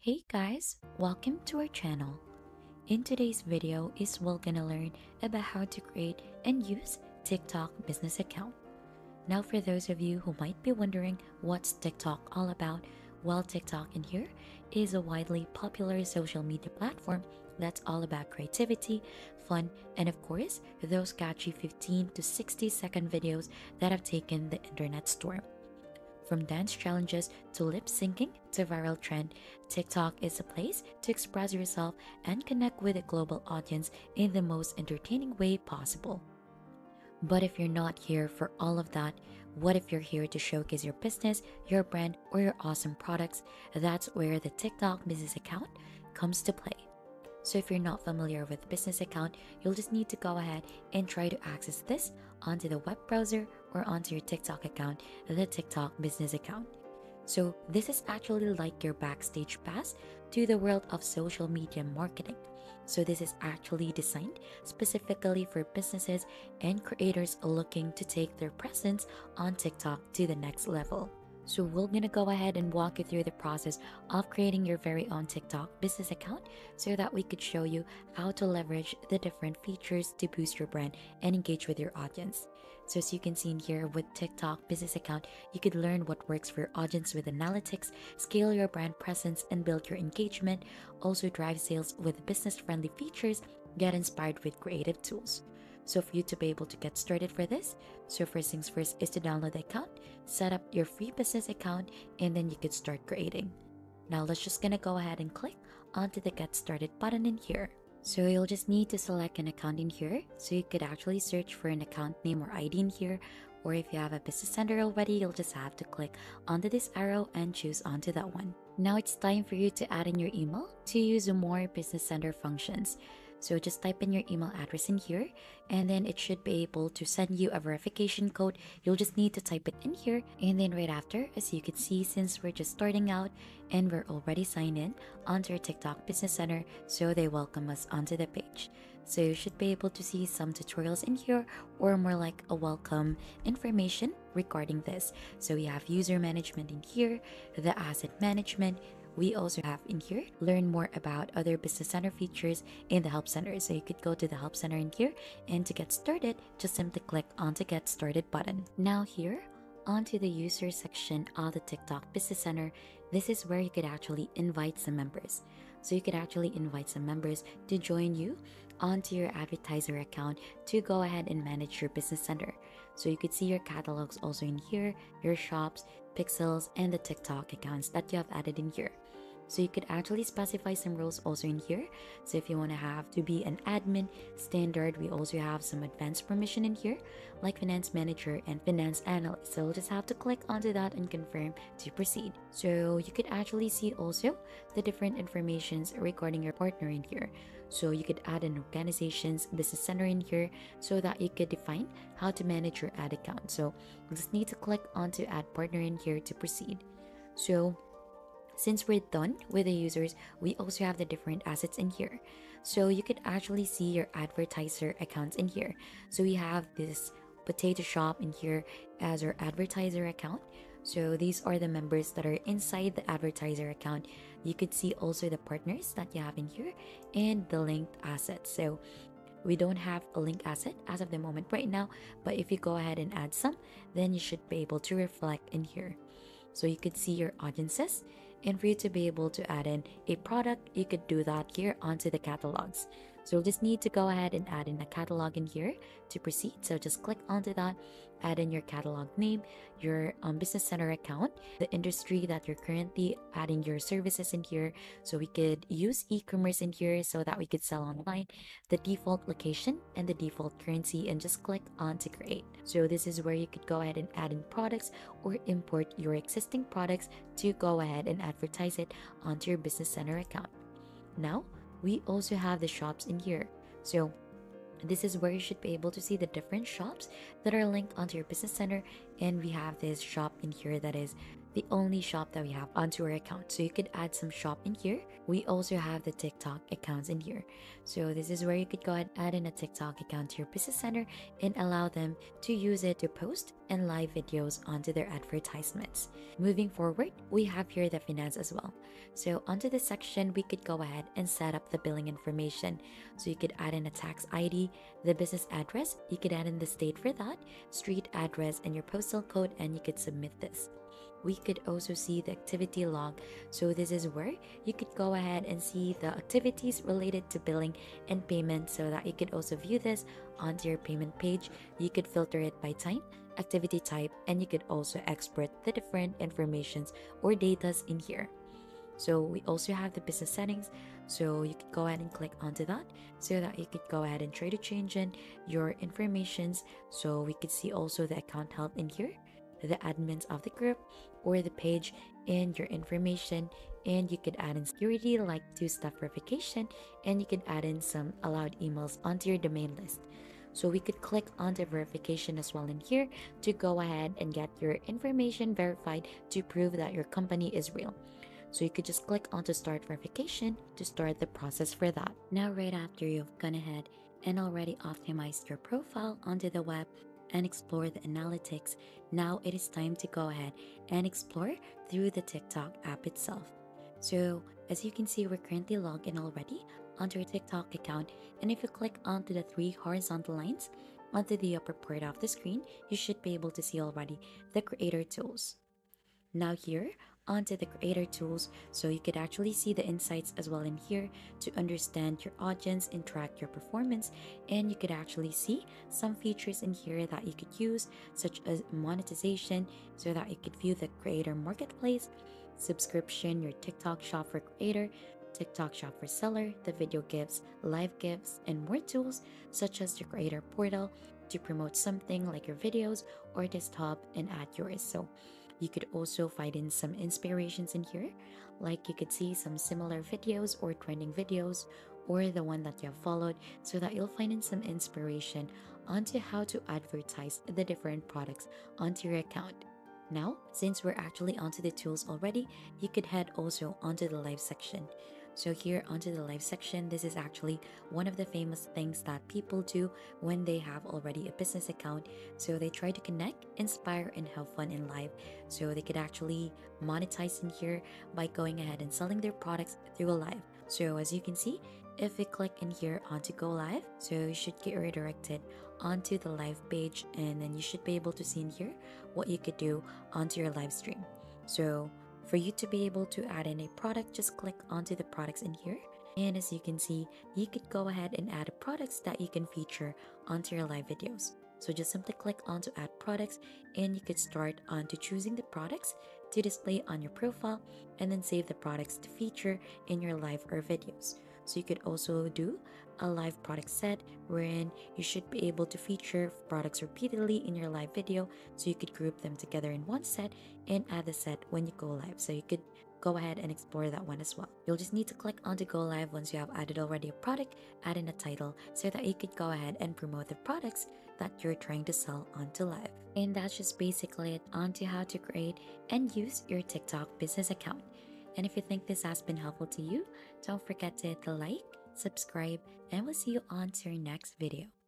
Hey guys, welcome to our channel. In today's video is we're gonna learn about how to create and use TikTok business account. Now for those of you who might be wondering what's TikTok all about, well TikTok in here is a widely popular social media platform that's all about creativity, fun, and of course, those catchy 15 to 60-second videos that have taken the internet storm. From dance challenges to lip syncing to viral trend, TikTok is a place to express yourself and connect with a global audience in the most entertaining way possible. But if you're not here for all of that, what if you're here to showcase your business, your brand, or your awesome products? That's where the TikTok business account comes to play. So if you're not familiar with business account, you'll just need to go ahead and try to access this onto the web browser or onto your TikTok account, the TikTok business account. So this is actually like your backstage pass to the world of social media marketing. So this is actually designed specifically for businesses and creators looking to take their presence on TikTok to the next level. So we're gonna go ahead and walk you through the process of creating your very own TikTok business account so that we could show you how to leverage the different features to boost your brand and engage with your audience. So as you can see in here with TikTok business account, you could learn what works for your audience with analytics, scale your brand presence and build your engagement, also drive sales with business-friendly features, get inspired with creative tools. So for you to be able to get started for this, so first things first is to download the account, set up your free business account, and then you could start creating. Now let's just gonna go ahead and click onto the get started button in here. So you'll just need to select an account in here. So you could actually search for an account name or ID in here, or if you have a business center already, you'll just have to click onto this arrow and choose onto that one. Now it's time for you to add in your email to use more business center functions. So just type in your email address in here and then it should be able to send you a verification code. You'll just need to type it in here and then right after, as you can see, since we're just starting out and we're already signed in onto our TikTok Business Center, so they welcome us onto the page. So you should be able to see some tutorials in here or more like a welcome information regarding this. So we have user management in here, the asset management. We also have in here, learn more about other business center features in the help center. So you could go to the help center in here and to get started, just simply click on the get started button. Now here, onto the user section of the TikTok business center, this is where you could actually invite some members. So you could actually invite some members to join you onto your advertiser account to go ahead and manage your business center. So you could see your catalogs also in here, your shops, pixels, and the TikTok accounts that you have added in here. So you could actually specify some roles also in here. So if you want to have to be an admin, standard, we also have some advanced permission in here, like finance manager and finance analyst. So we'll just have to click onto that and confirm to proceed. So you could actually see also the different informations regarding your partner in here. So you could add an organization's business center in here so that you could define how to manage your ad account. So you just need to click onto add partner in here to proceed. So since we're done with the users, we also have the different assets in here. So you could actually see your advertiser accounts in here. So we have this potato shop in here as our advertiser account. So these are the members that are inside the advertiser account. You could see also the partners that you have in here and the linked assets. So we don't have a link asset as of the moment right now, but if you go ahead and add some, then you should be able to reflect in here. So you could see your audiences, and for you to be able to add in a product, you could do that here onto the catalogs. So you'll just need to go ahead and add in a catalog in here to proceed. So just click onto that, add in your catalog name, your business center account, the industry that you're currently adding your services in here. So we could use e-commerce in here so that we could sell online, the default location and the default currency, and just click on to create. So this is where you could go ahead and add in products or import your existing products to go ahead and advertise it onto your business center account. Now, we also have the shops in here. So this is where you should be able to see the different shops that are linked onto your business center. And we have this shop in here that is the only shop that we have onto our account. So you could add some shop in here. We also have the TikTok accounts in here. So this is where you could go ahead and add in a TikTok account to your business center and allow them to use it to post and live videos onto their advertisements. Moving forward, we have here the finance as well. So onto this section, we could go ahead and set up the billing information. So you could add in a tax ID, the business address, you could add in the state for that, street address, and your postal code, and you could submit this. We could also see the activity log. So this is where you could go ahead and see the activities related to billing and payment, so that you could also view this onto your payment page. You could filter it by time, activity type, and you could also export the different informations or datas in here. So we also have the business settings, so you could go ahead and click onto that so that you could go ahead and try to change in your informations. So we could see also the account health in here, the admins of the group or the page, and your information. And you could add in security like two-step verification, and you could add in some allowed emails onto your domain list. So we could click onto verification as well in here to go ahead and get your information verified to prove that your company is real. So you could just click onto start verification to start the process for that. Now, right after you've gone ahead and already optimized your profile onto the web and explore the analytics, now it is time to go ahead and explore through the TikTok app itself. So as you can see, we're currently logged in already onto your TikTok account, and if you click onto the three horizontal lines onto the upper part of the screen, you should be able to see already the creator tools. Now here onto the creator tools, so you could actually see the insights as well in here to understand your audience and track your performance. And you could actually see some features in here that you could use, such as monetization, so that you could view the creator marketplace, subscription, your TikTok shop for creator, TikTok shop for seller, the video gifts, live gifts, and more tools such as the creator portal to promote something like your videos or desktop and add yours. So you could also find in some inspirations in here, like you could see some similar videos or trending videos or the one that you have followed, so that you'll find in some inspiration onto how to advertise the different products onto your account. Now, since we're actually onto the tools already, you could head also onto the live section. So here onto the live section, this is actually one of the famous things that people do when they have already a business account. So they try to connect, inspire, and have fun in live. So they could actually monetize in here by going ahead and selling their products through a live. So as you can see, if we click in here onto go live, so you should get redirected onto the live page, and then you should be able to see in here what you could do onto your live stream. So for you to be able to add in a product, just click onto the products in here. And as you can see, you could go ahead and add products that you can feature onto your live videos. So just simply click onto add products, and you could start onto choosing the products to display on your profile, and then save the products to feature in your live or videos. So you could also do a live product set wherein you should be able to feature products repeatedly in your live video, so you could group them together in one set and add the set when you go live. So you could go ahead and explore that one as well. You'll just need to click on to go live once you have added already a product, add in a title so that you could go ahead and promote the products that you're trying to sell onto live. And that's just basically it onto how to create and use your TikTok business account. And if you think this has been helpful to you, don't forget to hit the like, subscribe, and we'll see you on to your next video.